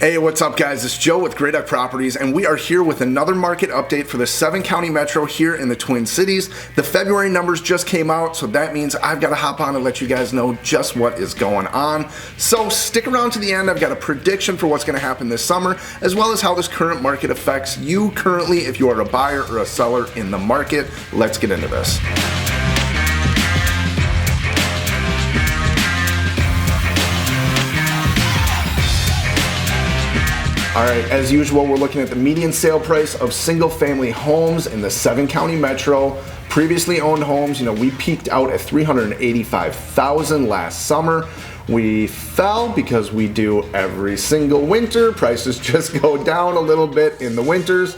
Hey, what's up guys? It's Joe with Great Duck Properties, and we are here with another market update for the 7-county metro here in the Twin Cities. The February numbers just came out, so that means I've got to hop on and let you guys know just what is going on. So stick around to the end. I've got a prediction for what's going to happen this summer, as well as how this current market affects you currently if you are a buyer or a seller in the market. Let's get into this. All right, as usual, we're looking at the median sale price of single-family homes in the 7-county metro. Previously owned homes, we peaked out at $385,000 last summer. We fell because we do every single winter. Prices just go down a little bit in the winters,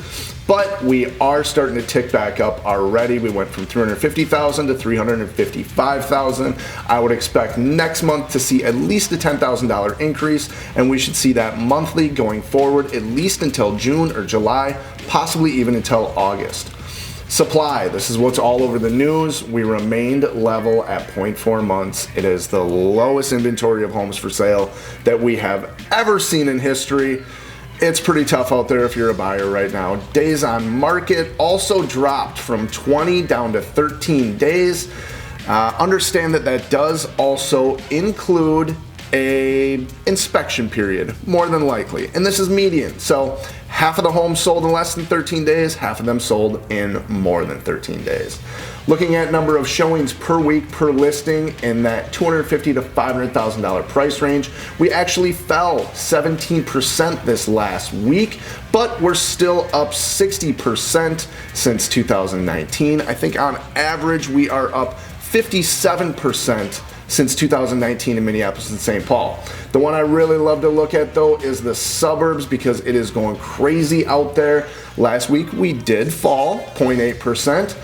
but we are starting to tick back up already. We went from $350,000 to $355,000. I would expect next month to see at least a $10,000 increase, and we should see that monthly going forward, at least until June or July, possibly even until August. Supply, this is what's all over the news. We remained level at 0.4 months. It is the lowest inventory of homes for sale that we have ever seen in history. It's pretty tough out there if you're a buyer right now. Days on market also dropped from 20 down to 13 days. Understand that does also include a inspection period, more than likely, and this is median. So half of the homes sold in less than 13 days, half of them sold in more than 13 days. Looking at number of showings per week per listing in that $250,000 to $500,000 price range, we actually fell 17% this last week, but we're still up 60% since 2019. I think on average we are up 57% since 2019 in Minneapolis and St. Paul. The one I really love to look at though is the suburbs, because it is going crazy out there. Last week we did fall 0.8%,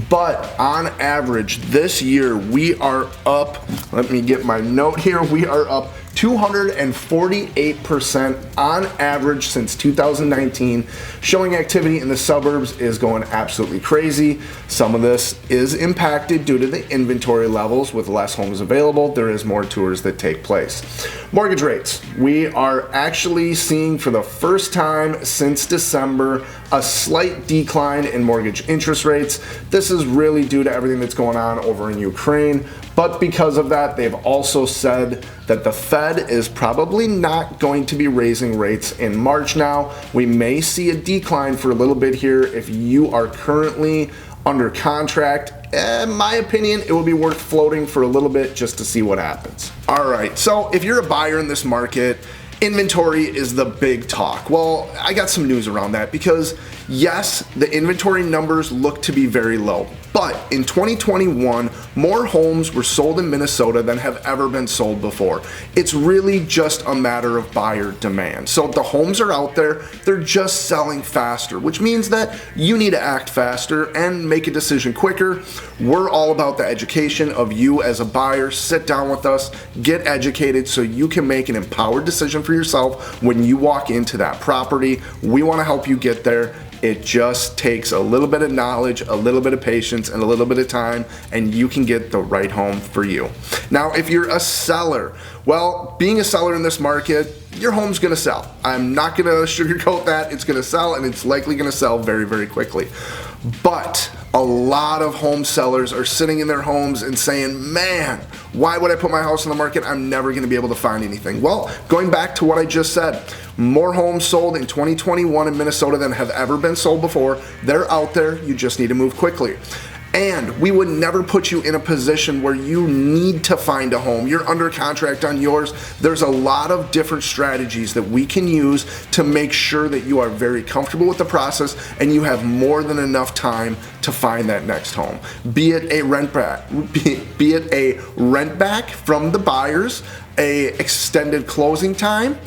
but on average this year we are up, let me get my note here, we are up 248% on average since 2019. Showing activity in the suburbs is going absolutely crazy. Some of this is impacted due to the inventory levels. With less homes available, there is more tours that take place. Mortgage rates, we are actually seeing for the first time since December a slight decline in mortgage interest rates. This is really due to everything that's going on over in Ukraine, but because of that, they've also said that the Fed is probably not going to be raising rates in March now. We may see a decline for a little bit here. If you are currently under contract, in my opinion, it would be worth floating for a little bit just to see what happens. All right, so if you're a buyer in this market, inventory is the big talk. Well, I got some news around that, because yes, the inventory numbers look to be very low, but in 2021, more homes were sold in Minnesota than have ever been sold before. It's really just a matter of buyer demand. So the homes are out there, they're just selling faster, which means that you need to act faster and make a decision quicker. We're all about the education of you as a buyer. Sit down with us, get educated so you can make an empowered decision for yourself when you walk into that property. We want to help you get there. It just takes a little bit of knowledge, a little bit of patience, and a little bit of time, and you can get the right home for you. Now, if you're a seller, well, being a seller in this market, your home's gonna sell. I'm not gonna sugarcoat that. It's gonna sell, and it's likely gonna sell very, very quickly. But a lot of home sellers are sitting in their homes and saying, man, why would I put my house on the market? I'm never gonna be able to find anything. Well, going back to what I just said, more homes sold in 2021 in Minnesota than have ever been sold before. They're out there, you just need to move quickly. And we would never put you in a position where you need to find a home. You're under contract on yours. There's a lot of different strategies that we can use to make sure that you are very comfortable with the process and you have more than enough time to find that next home. Be it a rent back, be it a rent back from the buyers, a extended closing time.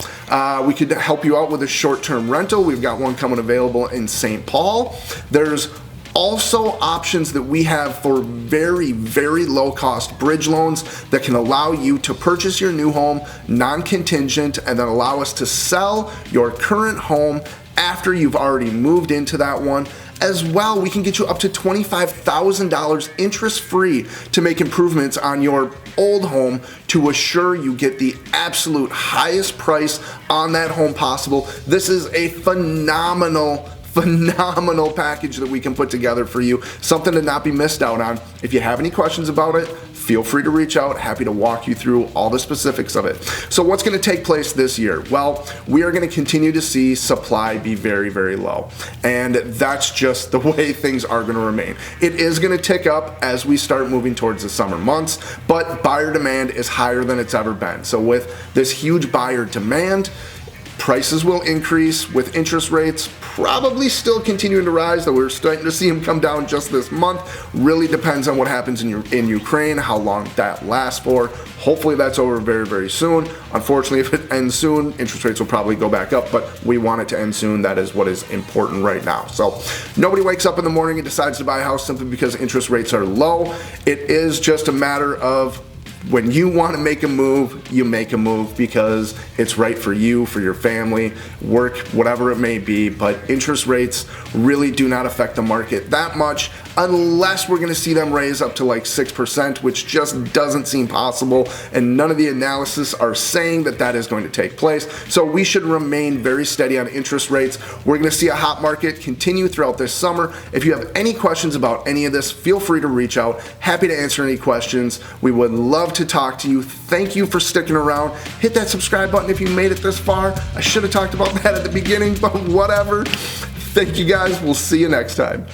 We could help you out with a short-term rental. We've got one coming available in St. Paul. There's also options that we have for very, very low cost bridge loans that can allow you to purchase your new home non-contingent and then allow us to sell your current home after you've already moved into that one. As well, we can get you up to $25,000 interest-free to make improvements on your old home to assure you get the absolute highest price on that home possible. This is a phenomenal package that we can put together for you, something to not be missed out on. If you have any questions about it, feel free to reach out. Happy to walk you through all the specifics of it. So what's going to take place this year? Well, we are going to continue to see supply be very, very low. And that's just the way things are going to remain. It is going to tick up as we start moving towards the summer months, but buyer demand is higher than it's ever been. So with this huge buyer demand, prices will increase with interest rates probably still continuing to rise, though we're starting to see them come down just this month. Really depends on what happens in Ukraine, how long that lasts for. Hopefully that's over very, very soon. Unfortunately, if it ends soon, interest rates will probably go back up, but we want it to end soon. That is what is important right now. So nobody wakes up in the morning and decides to buy a house simply because interest rates are low. It is just a matter of when you want to make a move, you make a move because it's right for you, for your family, work, whatever it may be. But interest rates really do not affect the market that much unless we're going to see them raise up to like 6%, which just doesn't seem possible. And none of the analysis are saying that that is going to take place. So we should remain very steady on interest rates. We're going to see a hot market continue throughout this summer. If you have any questions about any of this, feel free to reach out. Happy to answer any questions. We would love to talk to you. Thank you for sticking around. Hit that subscribe button if you made it this far. I should have talked about that at the beginning, but whatever. Thank you guys. We'll see you next time.